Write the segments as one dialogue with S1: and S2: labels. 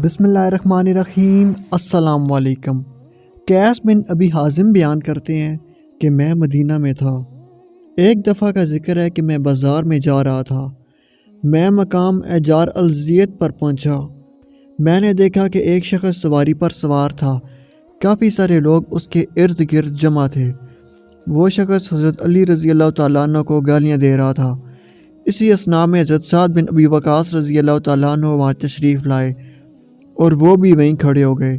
S1: بسم اللہ الرحمن الرحیم۔ السلام علیکم۔ قیس بن ابی حازم بیان کرتے ہیں کہ میں مدینہ میں تھا۔ ایک دفعہ کا ذکر ہے کہ میں بازار میں جا رہا تھا۔ میں مقام اجار الزیت پر پہنچا۔ میں نے دیکھا کہ ایک شخص سواری پر سوار تھا۔ کافی سارے لوگ اس کے ارد گرد جمع تھے۔ وہ شخص حضرت علی رضی اللہ تعالیٰ عنہ کو گالیاں دے رہا تھا۔ اسی اثناء میں حضرت سعد بن ابی وقاص رضی اللہ تعالیٰ عنہ وہاں تشریف لائے اور وہ بھی وہیں کھڑے ہو گئے۔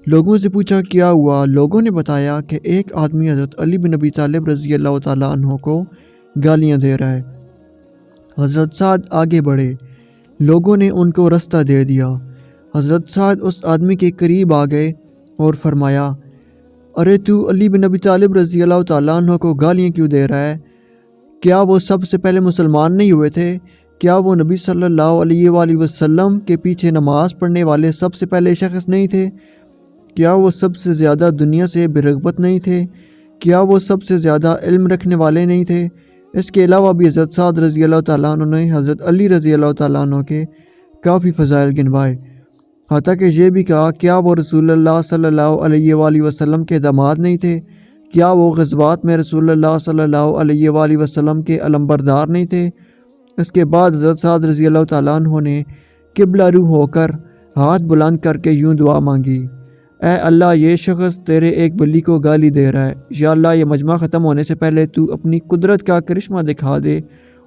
S1: لوگوں سے پوچھا کیا ہوا؟ لوگوں نے بتایا کہ ایک آدمی حضرت علی بن ابی طالب رضی اللہ تعالیٰ عنہ کو گالیاں دے رہا ہے۔ حضرت سعد آگے بڑھے۔ لوگوں نے ان کو رستہ دے دیا۔ حضرت سعد اس آدمی کے قریب آ گئے اور فرمایا، ارے تو علی بن ابی طالب رضی اللہ تعالیٰ عنہ کو گالیاں کیوں دے رہا ہے؟ کیا وہ سب سے پہلے مسلمان نہیں ہوئے تھے؟ کیا وہ نبی صلی اللہ علیہ وآلہ وسلم کے پیچھے نماز پڑھنے والے سب سے پہلے شخص نہیں تھے؟ کیا وہ سب سے زیادہ دنیا سے برغبت نہیں تھے؟ کیا وہ سب سے زیادہ علم رکھنے والے نہیں تھے؟ اس کے علاوہ بھی حضرت سعد رضی اللہ تعالیٰ عنہ نے حضرت علی رضی اللہ تعالیٰ عنہ کے کافی فضائل گنوائے، حتیٰ کہ یہ بھی کہا کیا وہ رسول اللہ صلی اللہ علیہ وآلہ وسلم کے داماد نہیں تھے؟ کیا وہ غزوات میں رسول اللہ صلی اللہ علیہ وآلہ وسلم کے علمبردار نہیں تھے؟ اس کے بعد حضرت سعد رضی اللہ تعالیٰ عنہ نے قبلہ رو ہو کر ہاتھ بلند کر کے یوں دعا مانگی، اے اللہ یہ شخص تیرے ایک ولی کو گالی دے رہا ہے، یا اللہ یہ مجمع ختم ہونے سے پہلے تو اپنی قدرت کا کرشمہ دکھا دے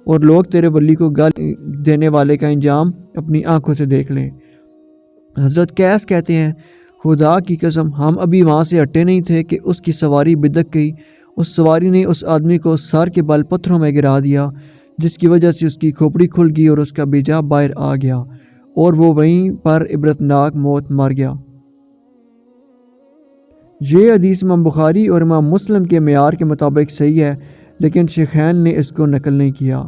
S1: اور لوگ تیرے ولی کو گالی دینے والے کا انجام اپنی آنکھوں سے دیکھ لیں۔ حضرت قیس کہتے ہیں، خدا کی قسم ہم ابھی وہاں سے ہٹے نہیں تھے کہ اس کی سواری بدک گئی۔ اس سواری نے اس آدمی کو سر کے بل پتھروں میں گرا دیا، جس کی وجہ سے اس کی کھوپڑی کھل گئی اور اس کا بیجا باہر آ گیا اور وہ وہیں پر عبرتناک موت مر گیا۔ یہ حدیث امام بخاری اور امام مسلم کے معیار کے مطابق صحیح ہے، لیکن شیخین نے اس کو نقل نہیں کیا۔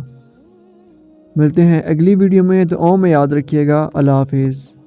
S1: ملتے ہیں اگلی ویڈیو میں، دعاؤں میں یاد رکھیے گا۔ اللہ حافظ۔